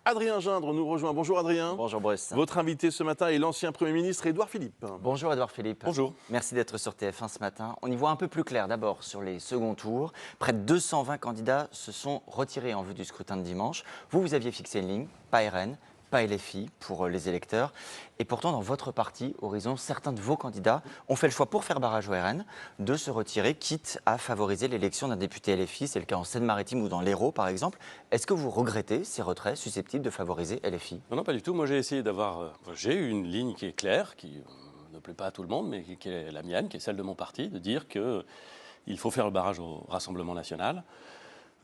Adrien Gindre nous rejoint. Bonjour Adrien. Bonjour Bruce. Votre invité ce matin est l'ancien Premier ministre Édouard Philippe. Bonjour Édouard Philippe. Bonjour. Merci d'être sur TF1 ce matin. On y voit un peu plus clair d'abord sur les seconds tours. Près de 220 candidats se sont retirés en vue du scrutin de dimanche. Vous aviez fixé une ligne, pas RN, pas LFI pour les électeurs. Et pourtant, dans votre parti, Horizon, certains de vos candidats ont fait le choix, pour faire barrage au RN, de se retirer, quitte à favoriser l'élection d'un député LFI. C'est le cas en Seine-Maritime ou dans l'Hérault, par exemple. Est-ce que vous regrettez ces retraits susceptibles de favoriser LFI? Non, non, pas du tout. Moi, j'ai essayé d'avoir... j'ai eu une ligne qui est claire, qui ne plaît pas à tout le monde, mais qui est la mienne, qui est celle de mon parti, de dire qu'il faut faire le barrage au Rassemblement national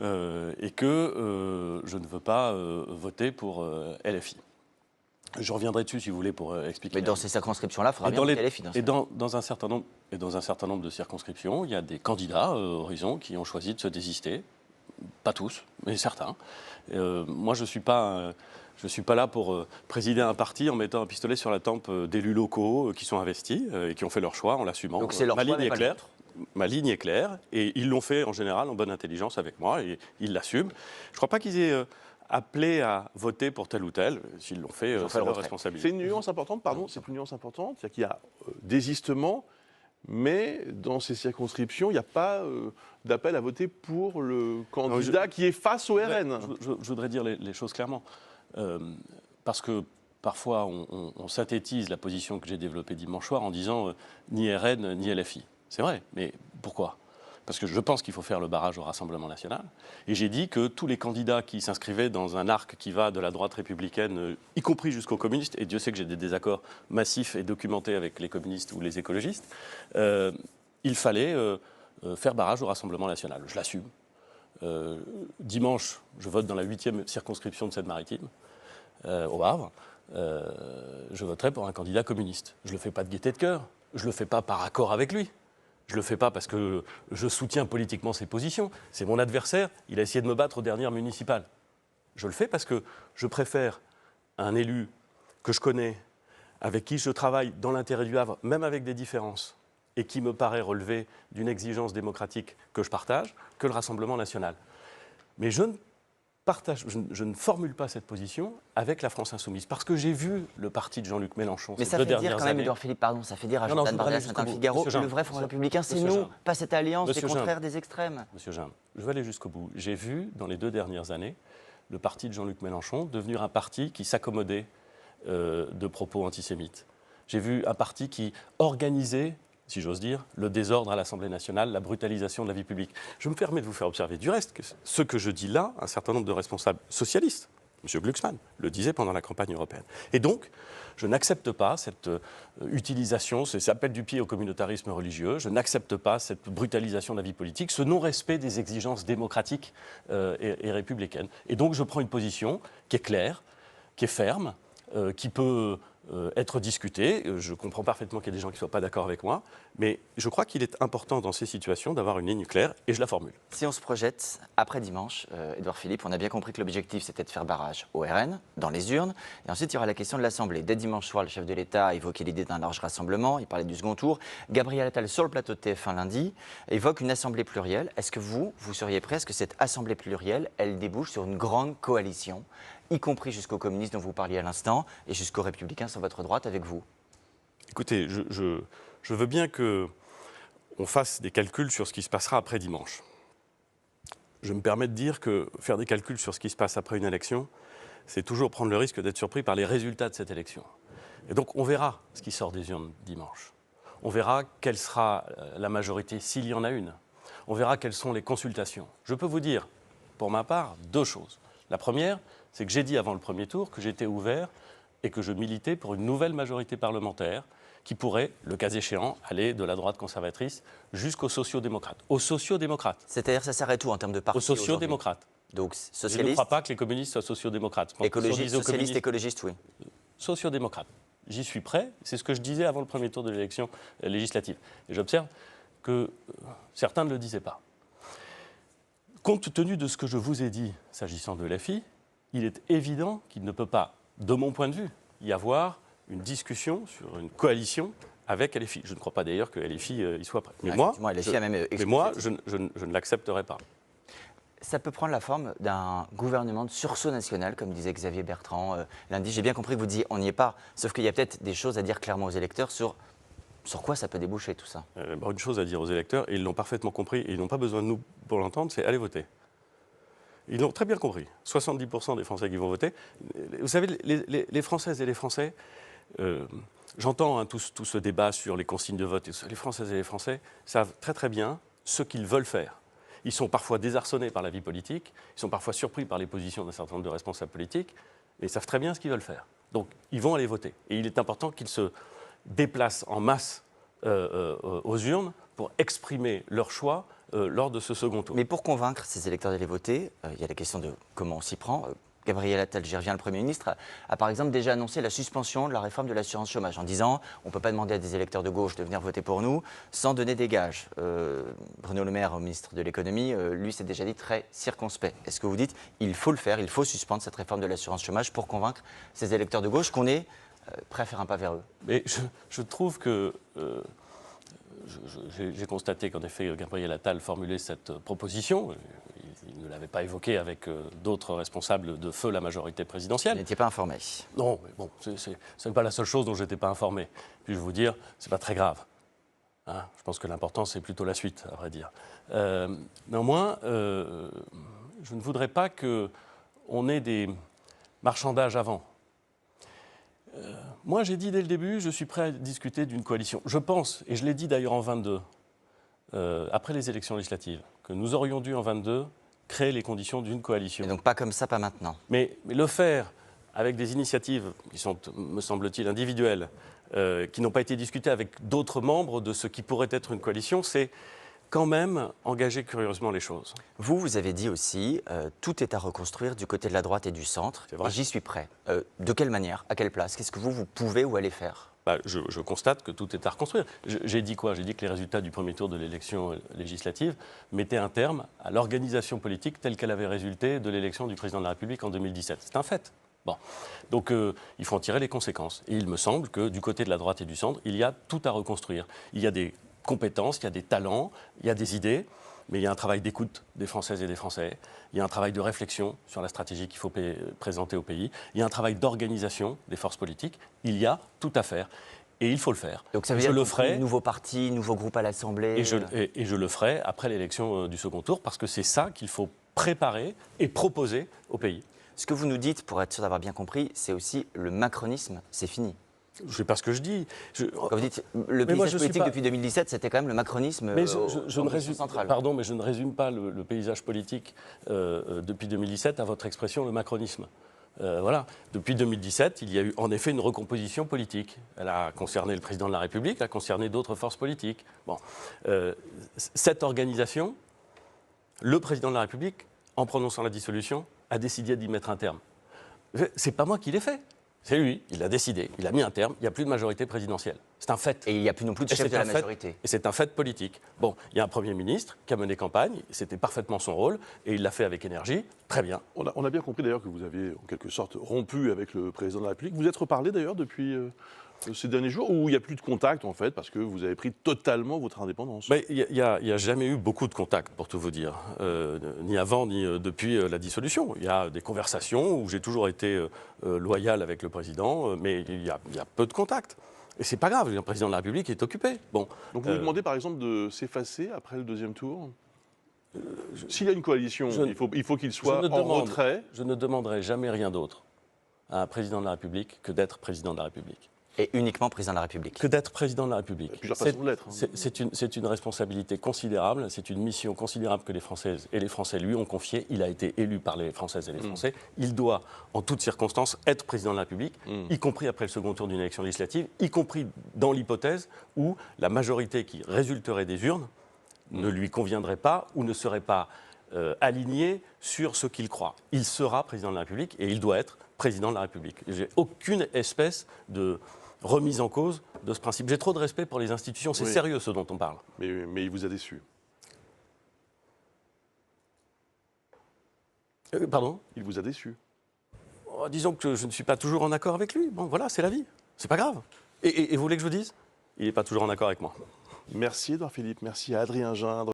et que je ne veux pas voter pour LFI. Je reviendrai dessus, si vous voulez, pour expliquer. Mais dans ces circonscriptions-là, il faudra bien voter LFI. Dans un certain nombre de circonscriptions, il y a des candidats Horizon qui ont choisi de se désister. Pas tous, mais certains. Moi, je ne suis pas là pour présider un parti en mettant un pistolet sur la tempe d'élus locaux qui sont investis et qui ont fait leur choix en l'assumant. Donc c'est leur choix, mais pas le vôtre. Ma ligne est claire et ils l'ont fait en général en bonne intelligence avec moi et ils l'assument. Je ne crois pas qu'ils aient appelé à voter pour tel ou tel. S'ils l'ont fait, c'est leur responsabilité. C'est une nuance importante, pardon, c'est une nuance importante. C'est-à-dire qu'il y a désistement, mais dans ces circonscriptions, il n'y a pas d'appel à voter pour le candidat qui est face au RN. Je voudrais dire les choses clairement. Parce que parfois, on synthétise la position que j'ai développée dimanche soir en disant ni RN ni LFI. C'est vrai, mais pourquoi ? Parce que je pense qu'il faut faire le barrage au Rassemblement national. Et j'ai dit que tous les candidats qui s'inscrivaient dans un arc qui va de la droite républicaine, y compris jusqu'aux communistes, et Dieu sait que j'ai des désaccords massifs et documentés avec les communistes ou les écologistes, il fallait faire barrage au Rassemblement national. Je l'assume. Dimanche, je vote dans la 8e circonscription de Seine-Maritime, au Havre. Je voterai pour un candidat communiste. Je ne le fais pas de gaieté de cœur. Je ne le fais pas par accord avec lui. Je ne le fais pas parce que je soutiens politiquement ses positions. C'est mon adversaire. Il a essayé de me battre aux dernières municipales. Je le fais parce que je préfère un élu que je connais, avec qui je travaille dans l'intérêt du Havre, même avec des différences, et qui me paraît relever d'une exigence démocratique que je partage, que le Rassemblement national. Mais je ne formule pas cette position avec la France Insoumise, parce que j'ai vu le parti de Jean-Luc Mélenchon ces 2 dernières années. Mais ça fait dire quand même, Édouard Philippe, pardon, ça fait dire à Jordan Bardella, c'est un Figaro, le vrai Front républicain, c'est nous, pas cette alliance des contraires des extrêmes. Monsieur Gindre, je vais aller jusqu'au bout. J'ai vu, dans les 2 dernières années, le parti de Jean-Luc Mélenchon devenir un parti qui s'accommodait de propos antisémites. J'ai vu un parti qui organisait, si j'ose dire, le désordre à l'Assemblée nationale, la brutalisation de la vie publique. Je me permets de vous faire observer du reste que ce que je dis là, un certain nombre de responsables socialistes, M. Glucksmann, le disait pendant la campagne européenne. Et donc, je n'accepte pas cette utilisation, cet appel du pied au communautarisme religieux, je n'accepte pas cette brutalisation de la vie politique, ce non-respect des exigences démocratiques et républicaines. Et donc, je prends une position qui est claire, qui est ferme, qui peut être discuté. Je comprends parfaitement qu'il y a des gens qui ne soient pas d'accord avec moi, mais je crois qu'il est important dans ces situations d'avoir une ligne claire, et je la formule. Si on se projette, après dimanche, Édouard Philippe, on a bien compris que l'objectif c'était de faire barrage au RN, dans les urnes, et ensuite il y aura la question de l'Assemblée. Dès dimanche soir, le chef de l'État a évoqué l'idée d'un large rassemblement, il parlait du second tour. Gabriel Attal, sur le plateau de TF1 lundi, évoque une assemblée plurielle. Est-ce que vous seriez prêt à ce que cette assemblée plurielle, elle débouche sur une grande coalition, y compris jusqu'aux communistes dont vous parliez à l'instant, et jusqu'aux républicains sur votre droite avec vous? Écoutez, je veux bien qu'on fasse des calculs sur ce qui se passera après dimanche. Je me permets de dire que faire des calculs sur ce qui se passe après une élection, c'est toujours prendre le risque d'être surpris par les résultats de cette élection. Et donc on verra ce qui sort des urnes dimanche. On verra quelle sera la majorité, s'il y en a une. On verra quelles sont les consultations. Je peux vous dire, pour ma part, 2 choses. La première, c'est que j'ai dit avant le premier tour que j'étais ouvert et que je militais pour une nouvelle majorité parlementaire qui pourrait, le cas échéant, aller de la droite conservatrice jusqu'aux sociaux-démocrates. Aux sociaux-démocrates. C'est-à-dire, ça s'arrête où en termes de parti? Aux sociaux-démocrates. Donc, socialistes. Je ne crois pas que les communistes soient sociaux-démocrates. Socialistes, écologistes, oui. Sociaux-démocrates. J'y suis prêt. C'est ce que je disais avant le premier tour de l'élection législative. Et j'observe que certains ne le disaient pas. Compte tenu de ce que je vous ai dit s'agissant de LFI, il est évident qu'il ne peut pas, de mon point de vue, y avoir une discussion sur une coalition avec LFI. Je ne crois pas d'ailleurs que LFI y soit prêt. Mais moi, je ne l'accepterai pas. Ça peut prendre la forme d'un gouvernement de sursaut national, comme disait Xavier Bertrand lundi. J'ai bien compris que vous disiez on n'y est pas, sauf qu'il y a peut-être des choses à dire clairement aux électeurs sur quoi ça peut déboucher tout ça. Une chose à dire aux électeurs, et ils l'ont parfaitement compris, et ils n'ont pas besoin de nous pour l'entendre, c'est aller voter. Ils l'ont très bien compris. 70% des Français qui vont voter. Vous savez, les Françaises et les Français, j'entends tout ce débat sur les consignes de vote. Les Françaises et les Français savent très très bien ce qu'ils veulent faire. Ils sont parfois désarçonnés par la vie politique, ils sont parfois surpris par les positions d'un certain nombre de responsables politiques, mais ils savent très bien ce qu'ils veulent faire. Donc, ils vont aller voter. Et il est important qu'ils se déplacent en masse aux urnes pour exprimer leur choix lors de ce second tour. Mais pour convaincre ces électeurs d'aller voter, il y a la question de comment on s'y prend. Gabriel Attal, j'y reviens, le Premier ministre, a par exemple déjà annoncé la suspension de la réforme de l'assurance chômage en disant on ne peut pas demander à des électeurs de gauche de venir voter pour nous sans donner des gages. Bruno Le Maire, ministre de l'économie, lui s'est déjà dit très circonspect. Est-ce que vous dites il faut le faire, il faut suspendre cette réforme de l'assurance chômage pour convaincre ces électeurs de gauche qu'on est prêt à faire un pas vers eux? Mais je trouve que j'ai constaté qu'en effet Gabriel Attal formulait cette proposition. Il ne l'avait pas évoqué avec d'autres responsables de feu la majorité présidentielle. Vous n'étiez pas informé? Non, mais bon, ce n'est pas la seule chose dont je n'étais pas informé. Puis je vais vous dire, ce n'est pas très grave. Hein, je pense que l'important, c'est plutôt la suite, à vrai dire. Néanmoins, je ne voudrais pas qu'on ait des marchandages avant. Moi, j'ai dit dès le début, je suis prêt à discuter d'une coalition. Je pense, et je l'ai dit d'ailleurs en 22, après les élections législatives, que nous aurions dû en 22 créer les conditions d'une coalition. Et donc pas comme ça, pas maintenant. Mais le faire avec des initiatives qui sont, me semble-t-il, individuelles, qui n'ont pas été discutées avec d'autres membres de ce qui pourrait être une coalition, c'est quand même engager curieusement les choses. Vous avez dit aussi, tout est à reconstruire du côté de la droite et du centre. C'est vrai. Et j'y suis prêt. De quelle manière? À quelle place? Qu'est-ce que vous pouvez ou allez faire? Je constate que tout est à reconstruire. J'ai dit quoi? J'ai dit que les résultats du premier tour de l'élection législative mettaient un terme à l'organisation politique telle qu'elle avait résulté de l'élection du président de la République en 2017. C'est un fait. Bon. Donc il faut en tirer les conséquences. Et il me semble que du côté de la droite et du centre, il y a tout à reconstruire. Il y a des compétences, il y a des talents, il y a des idées, mais il y a un travail d'écoute des Françaises et des Français, il y a un travail de réflexion sur la stratégie qu'il faut présenter au pays, il y a un travail d'organisation des forces politiques, il y a tout à faire. Et il faut le faire. Donc ça veut dire nouveau parti, nouveau groupe à l'Assemblée. Et je le ferai après l'élection du second tour, parce que c'est ça qu'il faut préparer et proposer au pays. Ce que vous nous dites, pour être sûr d'avoir bien compris, c'est aussi le macronisme, c'est fini. Je ne sais pas ce que je dis. Quand vous dites le paysage politique depuis 2017, c'était quand même le macronisme central. Pardon, mais je ne résume pas le paysage politique depuis 2017 à votre expression, le macronisme. Voilà. Depuis 2017, il y a eu en effet une recomposition politique. Elle a concerné le président de la République, elle a concerné d'autres forces politiques. Bon. Cette organisation, le président de la République, en prononçant la dissolution, a décidé d'y mettre un terme. C'est pas moi qui l'ai fait. C'est lui, il a décidé, il a mis un terme, il n'y a plus de majorité présidentielle. C'est un fait. Et il n'y a plus non plus de chef de la majorité. Et c'est un fait politique. Bon, il y a un Premier ministre qui a mené campagne, c'était parfaitement son rôle, et il l'a fait avec énergie, très bien. On a bien compris d'ailleurs que vous avez en quelque sorte rompu avec le président de la République. Vous êtes reparlé d'ailleurs depuis ces derniers jours, où il n'y a plus de contact en fait, parce que vous avez pris totalement votre indépendance? Il n'y a jamais eu beaucoup de contacts, pour tout vous dire, ni avant ni depuis la dissolution. Il y a des conversations où j'ai toujours été loyal avec le président, mais il y a peu de contacts. Et c'est pas grave, le président de la République est occupé. Bon. Donc vous lui demandez par exemple de s'effacer après le deuxième tour? S'il y a une coalition, il faut qu'il soit en retrait. Je ne demanderai jamais rien d'autre à un président de la République que d'être président de la République. Et uniquement président de la République. Que d'être président de la République. Plusieurs façons de l'être. C'est une responsabilité considérable, c'est une mission considérable que les Françaises et les Français lui ont confiée. Il a été élu par les Françaises et les Français. Il doit, en toutes circonstances, être président de la République, y compris après le second tour d'une élection législative, y compris dans l'hypothèse où la majorité qui résulterait des urnes ne lui conviendrait pas ou ne serait pas alignée sur ce qu'il croit. Il sera président de la République et il doit être président de la République. J'ai aucune espèce de remise en cause de ce principe. J'ai trop de respect pour les institutions, c'est sérieux ce dont on parle. Mais il vous a déçu. Pardon? Il vous a déçu. Disons que je ne suis pas toujours en accord avec lui. Bon, voilà, c'est la vie. C'est pas grave. Et vous voulez que je vous dise? Il n'est pas toujours en accord avec moi. Merci Édouard Philippe, merci à Adrien Gindre.